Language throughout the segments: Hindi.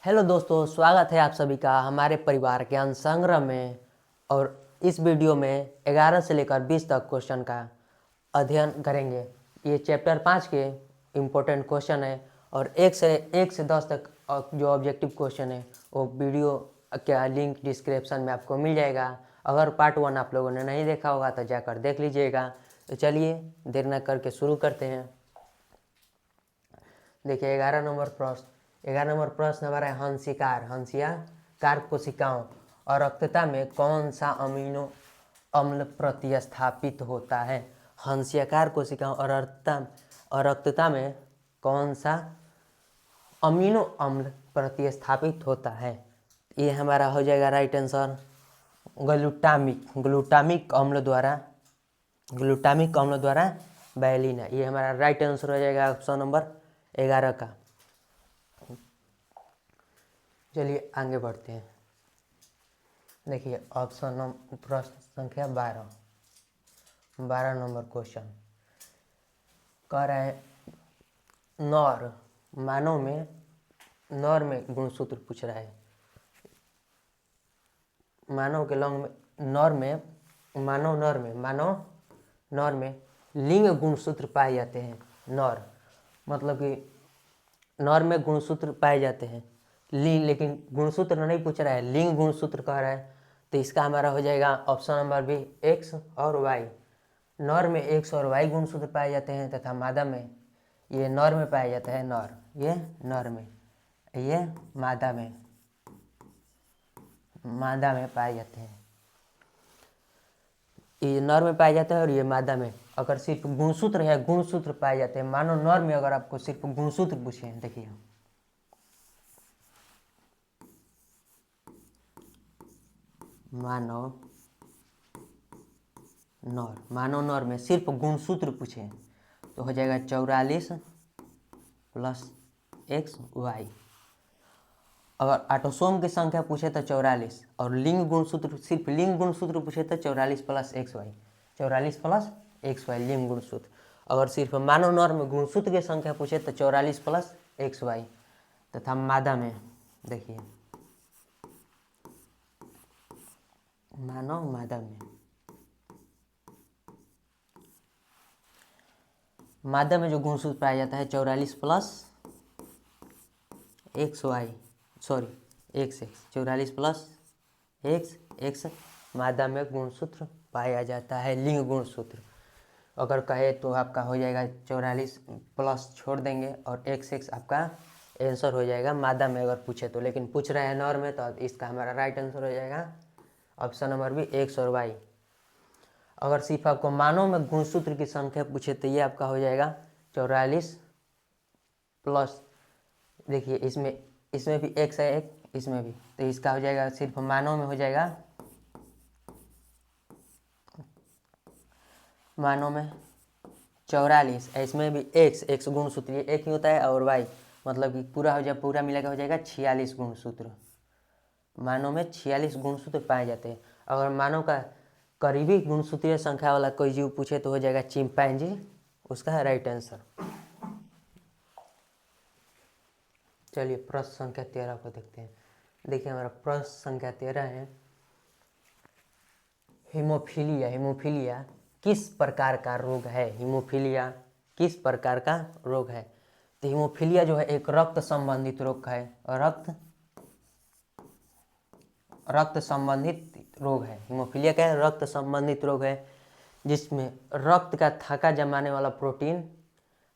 हेलो दोस्तों, स्वागत है आप सभी का हमारे परिवार ज्ञान संग्रह में। और इस वीडियो में 11 से लेकर 20 तक क्वेश्चन का अध्ययन करेंगे। ये चैप्टर 5 के इम्पोर्टेंट क्वेश्चन है और 1 से 10 तक जो ऑब्जेक्टिव क्वेश्चन है वो वीडियो का लिंक डिस्क्रिप्शन में आपको मिल जाएगा। अगर पार्ट 1 आप लोगों ने नहीं देखा होगा तो जाकर देख लीजिएगा। तो चलिए देर न करके शुरू करते हैं। देखिए 11 नंबर प्रश्न हमारा है हंसिया कार कोशिकाओं और रक्तता में कौन सा अमीनो अम्ल प्रतिस्थापित होता है। हंसियाकार कोशिकाओं और रक्तता में कौन सा अमीनो अम्ल प्रतिस्थापित होता है। ये हमारा हो जाएगा राइट आंसर ग्लूटामिक अम्ल द्वारा वैलिन। ये हमारा राइट आंसर हो जाएगा ऑप्शन नंबर 11 का। चलिए आगे बढ़ते हैं। देखिए प्रश्न संख्या 12 नंबर क्वेश्चन कह रहा है नर में गुणसूत्र पूछ रहा है। मानव के लंग में नर में लिंग गुणसूत्र पाए जाते हैं। नर मतलब कि नर में गुणसूत्र पाए जाते हैं लेकिन गुणसूत्र नहीं पूछ रहा है, लिंग गुणसूत्र कह रहा है। तो इसका हमारा हो जाएगा ऑप्शन नंबर बी एक्स और वाई। नर में एक्स और वाई गुणसूत्र पाए जाते हैं तथा मादा में ये नर में पाया जाता है। ये नर में, ये मादा में पाए जाते हैं। ये नर में पाए जाते हैं और ये मादा में। अगर सिर्फ गुणसूत्र पाए जाते हैं, मानो नर में अगर आपको सिर्फ गुणसूत्र पूछे, देखिए मानव नर में सिर्फ गुणसूत्र पूछे तो हो जाएगा 44 प्लस एक्स वाई। अगर ऑटोसोम की संख्या पूछे तो 44 और सिर्फ लिंग गुणसूत्र पूछे तो 44 plus X Y. 44 plus X Y लिंग गुणसूत्र। अगर सिर्फ मानव नर में गुणसूत्र की संख्या पूछे तो 44 प्लस एक्स वाई। तथा मादा में देखिए मादा में जो गुणसूत्र पाया जाता है 44 plus X Y, X 44 plus X मादा में गुणसूत्र पाया जाता है, लिंग गुणसूत्र। अगर कहे तो आपका हो जाएगा 44 प्लस छोड़ देंगे और एक्स आपका आंसर हो जाएगा मादा में अगर पूछे तो। लेकिन पूछ रहे हैं नर में तो इसका हमारा राइट आंसर हो जाएगा ऑप्शन नंबर बी एक्स और वाई। अगर सिर्फ आपको मानव में गुणसूत्र की संख्या पूछे तो ये आपका हो जाएगा 44 प्लस, देखिए इसमें भी एक्स है, एक इसमें भी, तो इसका हो जाएगा सिर्फ मानव में हो जाएगा मानव में 44, इसमें भी एक्स गुणसूत्र एक ही होता है और वाई मतलब कि पूरा मिलाकर हो जाएगा 46 गुणसूत्र। मानव में 46 गुणसूत्र पाए जाते हैं। अगर मानव का करीबी गुणसूत्रीय संख्या वाला कोई जीव पूछे तो हो जाएगा चिंपैंजी, उसका है राइट आंसर। चलिए प्रश्न संख्या 13 को देखते हैं। देखिए हमारा प्रश्न संख्या 13 है हीमोफीलिया किस प्रकार का रोग है। हीमोफीलिया किस प्रकार का रोग है। तो हीमोफीलिया जो है एक रक्त संबंधित रोग है। रक्त संबंधित रोग है। हीमोफीलिया क्या है, रक्त संबंधित रोग है जिसमें रक्त का थका जमाने वाला प्रोटीन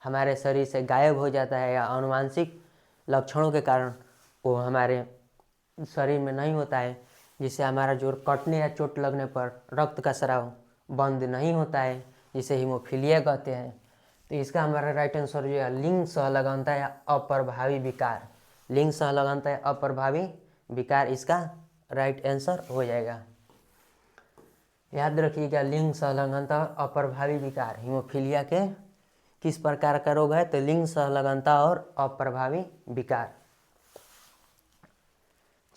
हमारे शरीर से गायब हो जाता है या आनुवांशिक लक्षणों के कारण वो हमारे शरीर में नहीं होता है, जिससे हमारा जो कटने या चोट लगने पर रक्त का स्राव बंद नहीं होता है, जिसे हीमोफीलिया कहते हैं। तो इसका हमारा राइट आंसर जो है लिंग संलग्नता या अप्रभावी विकार। लिंग संलग्नता या अप्रभावी विकार इसका राइट आंसर हो जाएगा। याद रखिएगा लिंग संलग्नता और अप्रभावी विकार हीमोफीलिया के किस प्रकार का रोग है, तो लिंग संलग्नता और अप्रभावी विकार।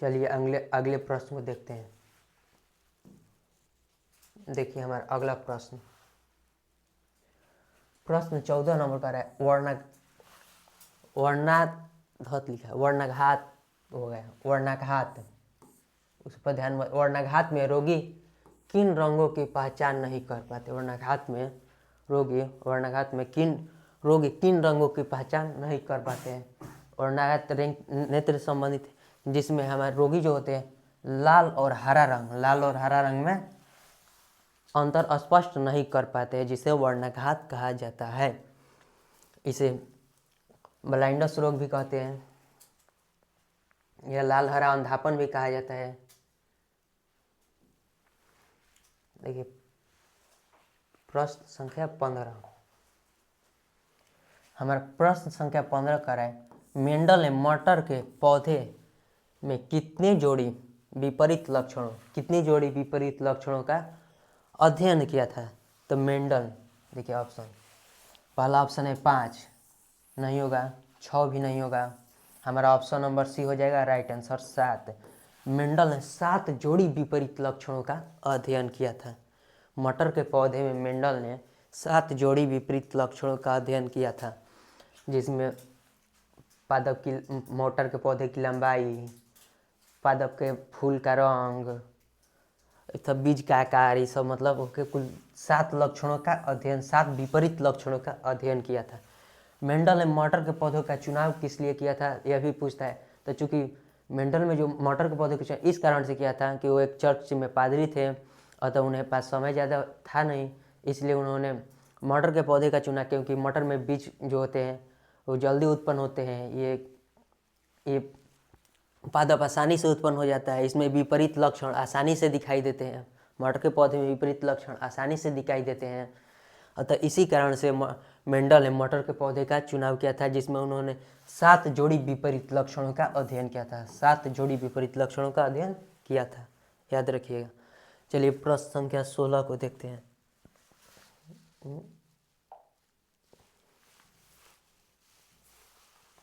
चलिए अगले प्रश्न को देखते हैं। देखिए हमारा अगला प्रश्न 14 नंबर का है वर्णाघात हो गया वर्णाघात, उस पर ध्यान। वर्णाघात में रोगी किन रंगों की पहचान नहीं कर पाते? वर्णाघात में रोगी किन रंगों की पहचान नहीं कर पाते हैं? वर्णाघात नेत्र संबंधित, जिसमें हमारे रोगी जो होते हैं लाल और हरा रंग में अंतर स्पष्ट नहीं कर पाते हैं, जिसे वर्णाघात कहा जाता है। इसे ब्लाइंडस रोग भी कहते हैं, यह लाल हरा अंधापन भी कहा जाता है। देखिए प्रश्न संख्या 15, हमारा प्रश्न संख्या 15 कर रहा है, मेंडल ने मटर के पौधे में कितनी जोड़ी विपरीत लक्षणों का अध्ययन किया था? तो मेंडल, देखिए ऑप्शन, पहला ऑप्शन है 5, नहीं होगा, 6 भी नहीं होगा, हमारा ऑप्शन नंबर सी हो जाएगा राइट आंसर 7। मेंडल ने 7 जोड़ी विपरीत लक्षणों का अध्ययन किया था। मटर के पौधे में मेंडल ने 7 जोड़ी विपरीत लक्षणों का अध्ययन किया था, जिसमें पादप की, मटर के पौधे की लंबाई, पादप के फूल का रंग, तब बीज का आकार, ये सब मतलब उसके कुल 7 लक्षणों का अध्ययन, 7 विपरीत लक्षणों का अध्ययन किया था। मेंडल ने मटर के पौधों का चुनाव किस लिए किया था, यह भी पूछता है। तो चूंकि मेंडल में जो मटर के पौधे का चुनाव इस कारण से किया था कि वो एक चर्च में पादरी थे, अतः उन्हें पास समय ज़्यादा था नहीं, इसलिए उन्होंने मटर के पौधे का चुना, क्योंकि मटर में बीज जो होते हैं वो जल्दी उत्पन्न होते हैं, ये पादप आसानी से उत्पन्न हो जाता है, इसमें विपरीत लक्षण आसानी से दिखाई देते हैं, मटर के पौधे में विपरीत लक्षण आसानी से दिखाई देते हैं। अतः इसी कारण से मेंडल ने मटर के पौधे का चुनाव किया था, जिसमें उन्होंने 7 जोड़ी विपरीत लक्षणों का अध्ययन किया था। 7 जोड़ी विपरीत लक्षणों का अध्ययन किया था, याद रखिएगा। चलिए प्रश्न संख्या 16 को देखते हैं।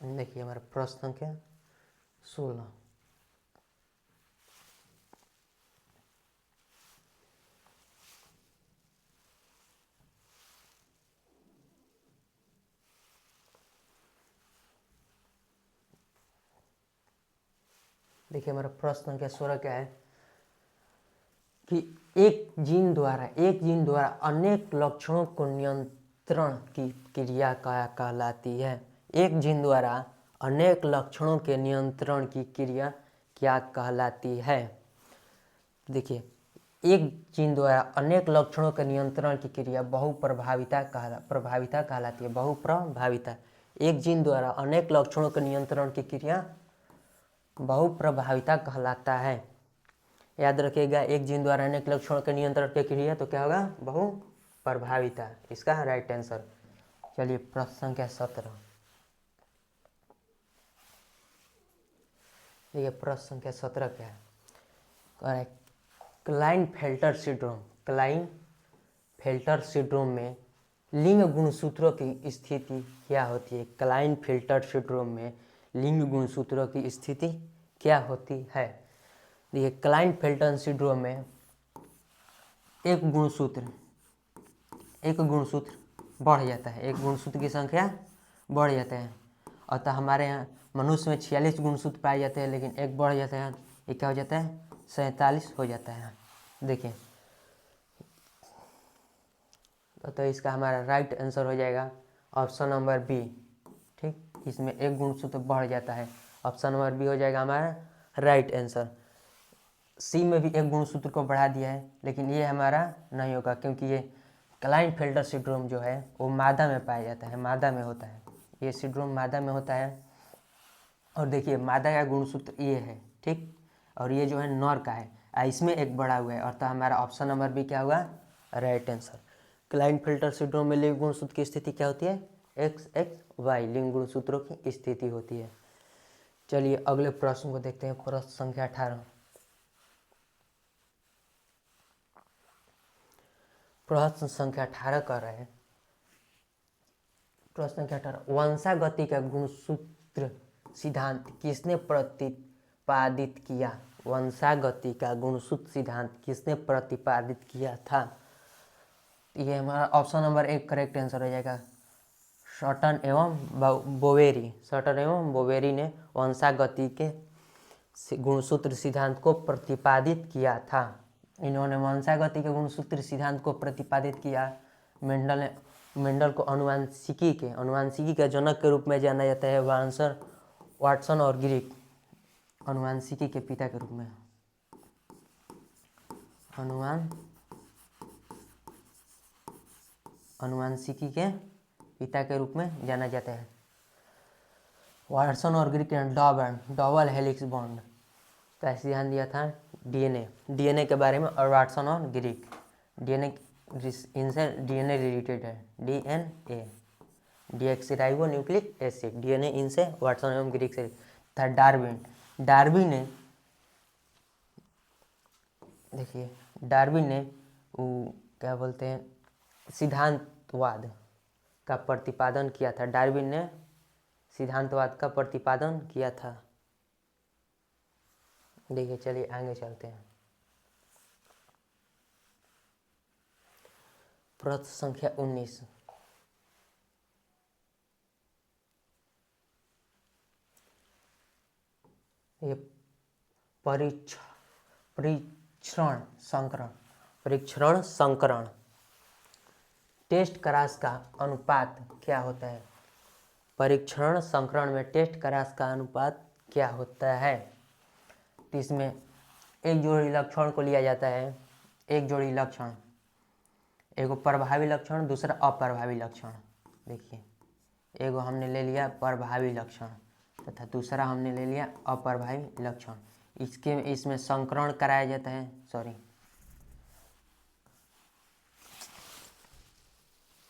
देखिए हमारा प्रश्न संख्या 16, देखिए हमारा प्रश्न संख्या 16 क्या है कि एक जीन द्वारा अनेक लक्षणों को नियंत्रण की क्रिया क्या कहलाती है? एक जीन द्वारा अनेक लक्षणों के नियंत्रण की क्रिया क्या कहलाती है? देखिए एक जीन द्वारा अनेक लक्षणों के नियंत्रण की क्रिया बहुप्रभाविता कहलाती है। बहुप्रभाविता, एक जीन द्वारा अनेक लक्षणों के नियंत्रण की क्रिया बहुप्रभाविता कहलाता है। याद रखिएगा, एक जीन द्वारा अनेक लक्षणों के नियंत्रण की क्रिया तो क्या होगा? बहुप्रभाविता, इसका राइट आंसर। चलिए प्रश्न संख्या 17, देखिए प्रश्न संख्या 17 क्या है? कह रहा है क्लाइनफेल्टर सिंड्रोम में लिंग गुणसूत्रों की स्थिति क्या होती है? क्लाइनफेल्टर सिंड्रोम में लिंग गुणसूत्रों की स्थिति क्या होती है? देखिए क्लाइनफेल्टर सिंड्रोम में एक गुणसूत्र बढ़ जाता है, एक गुणसूत्र की संख्या बढ़ जाता है। अतः हमारे यहाँ मनुष्य में 46 गुणसूत्र पाए जाते हैं, लेकिन एक बढ़ जाता है, ये क्या हो जाता है? 47 हो जाता है। देखिए तो इसका हमारा राइट आंसर हो जाएगा ऑप्शन नंबर बी। ठीक, इसमें एक गुणसूत्र बढ़ जाता है, ऑप्शन नंबर बी हो जाएगा हमारा राइट आंसर। सी में भी एक गुणसूत्र को बढ़ा दिया है, लेकिन ये हमारा नहीं होगा, क्योंकि ये क्लाइनफेल्टर सिंड्रोम जो है वो मादा में पाया जाता है, मादा में होता है, ये सिंड्रोम मादा में होता है। और देखिए मादा का गुणसूत्र ये है, ठीक, और ये जो है नर का है, इसमें एक बढ़ा हुआ है, अर्थात हमारा ऑप्शन नंबर बी क्या होगा? Right answer. क्लाइनफेल्टर सिंड्रोम में लिंग गुणसूत्र की स्थिति क्या होती है? XXY लिंग गुणसूत्रों की स्थिति होती है। चलिए अगले प्रश्न को देखते हैं, प्रश्न संख्या 18। प्रश्न संख्या 18 कर रहे हैं, प्रश्न संख्या 18, वंशागति का गुणसूत्र सिद्धांत किसने प्रतिपादित किया? वंशागति का गुणसूत्र सिद्धांत किसने प्रतिपादित किया था? ये हमारा ऑप्शन नंबर 1 करेक्ट आंसर हो जाएगा, सटन एवं बोवेरी ने वंशागति के गुणसूत्र सिद्धांत को प्रतिपादित किया था। इन्होंने मनसा गति के गुणसूत्र सिद्धांत को प्रतिपादित किया। मेंडल को अनुवांशिकी के जनक के रूप में जाना जाता है। वाटसन और ग्रिक अनुवांशिकी के पिता के रूप में अनुवांशिकी के पिता के रूप में जाना जाता है। वाटसन और ग्रिक ने डबल हेलिक्स बॉन्ड का सिद्धांत दिया था। डीएनए के बारे में, और वाटसन और ग्रिक डीएनए इनसे डीएनए रिलेटेड है। DNA deoxyribo nucleic acid, DNA इनसे, वाटसन एवं ग्रिक से था। डार्विन ने देखिए, डार्विन ने क्या बोलते हैं, सिद्धांतवाद का प्रतिपादन किया था। डार्विन ने सिद्धांतवाद का प्रतिपादन किया था। देखिए, चलिए आगे चलते हैं। प्रश्न संख्या 19। ये परीक्षण संकरण टेस्ट क्रॉस का अनुपात क्या होता है? परीक्षण संकरण में टेस्ट क्रॉस का अनुपात क्या होता है? तो इसमें एक जोड़ी लक्षण को लिया जाता है। एक जोड़ी लक्षण, एगो प्रभावी लक्षण, दूसरा अप्रभावी लक्षण। देखिए, एगो हमने ले लिया प्रभावी लक्षण तथा दूसरा हमने ले लिया अप्रभावी लक्षण। इसमें संकरण कराया जाता है।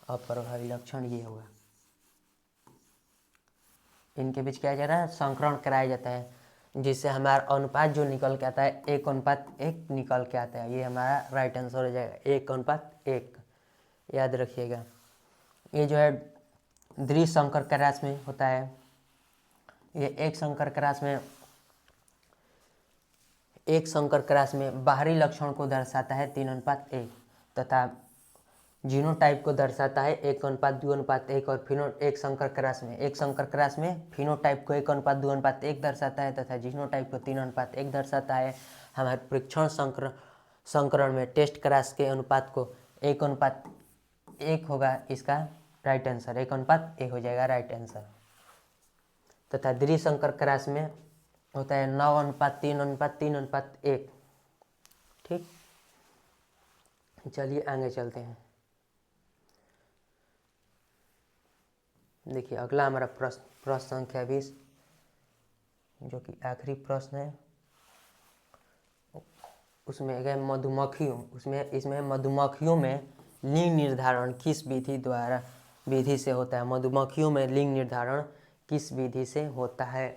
अप्रभावी लक्षण ये होगा। इनके बीच क्या जा रहा है? संकरण कराया जाता है, जिससे हमारा अनुपात जो निकल के आता है 1:1 निकल के आता है। ये हमारा राइट आंसर हो जाएगा, 1:1। याद रखिएगा। ये जो है द्विसंकर क्रॉस में होता है। ये एक संकर क्रॉस में बाहरी लक्षण को दर्शाता है 3:1 तथा जीनोटाइप को दर्शाता है 1:2:1 और एक संकर क्रॉस में फिनोटाइप को 1:2:1 दर्शाता है तथा जीनोटाइप को 3:1 दर्शाता है। हमारे परीक्षण संकरण में टेस्ट क्रॉस के अनुपात को 1:1 होगा। इसका राइट आंसर 1:1 हो जाएगा राइट आंसर। तथा द्विसंकर क्रॉस में होता है 9:3:3:1। ठीक, चलिए आगे चलते हैं। देखिए, अगला हमारा प्रश्न संख्या 20, जो कि आखिरी प्रश्न है। उसमें है इसमें मधुमक्खियों में लिंग निर्धारण किस विधि से होता है? मधुमक्खियों में लिंग निर्धारण किस विधि से होता है?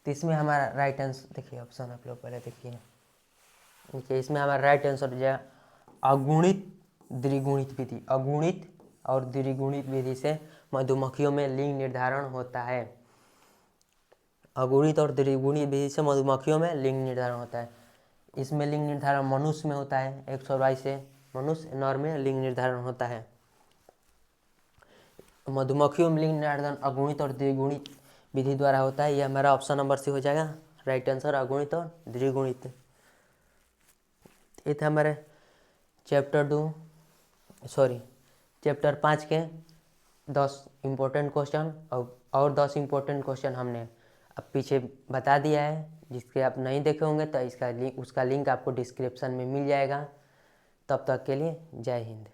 तो इसमें हमारा राइट आंसर, देखिए ऑप्शन आप लोग पहले देखिए। इसमें हमारा राइट आंसर हो जाएगा अगुणित और द्विगुणित विधि से मधुमक्खियों में लिंग निर्धारण होता है। अगुणित और द्विगुणित विधि से मधुमक्खियों में लिंग निर्धारण होता है। इसमें लिंग निर्धारण मनुष्य में होता है। 122 से मनुष्य नर में लिंग निर्धारण होता है। मधुमक्खियों में लिंग निर्धारण अगुणित और द्विगुणित विधि द्वारा होता है। यह हमारा ऑप्शन नंबर सी हो जाएगा राइट आंसर, अगुणित और द्विगुणित। ये थे हमारे चैप्टर 5 के 10 इम्पोर्टेंट क्वेश्चन और 10 इम्पोर्टेंट क्वेश्चन हमने अब पीछे बता दिया है। जिसके आप नहीं देखे होंगे तो उसका लिंक आपको डिस्क्रिप्शन में मिल जाएगा। तब तक के लिए जय हिंद।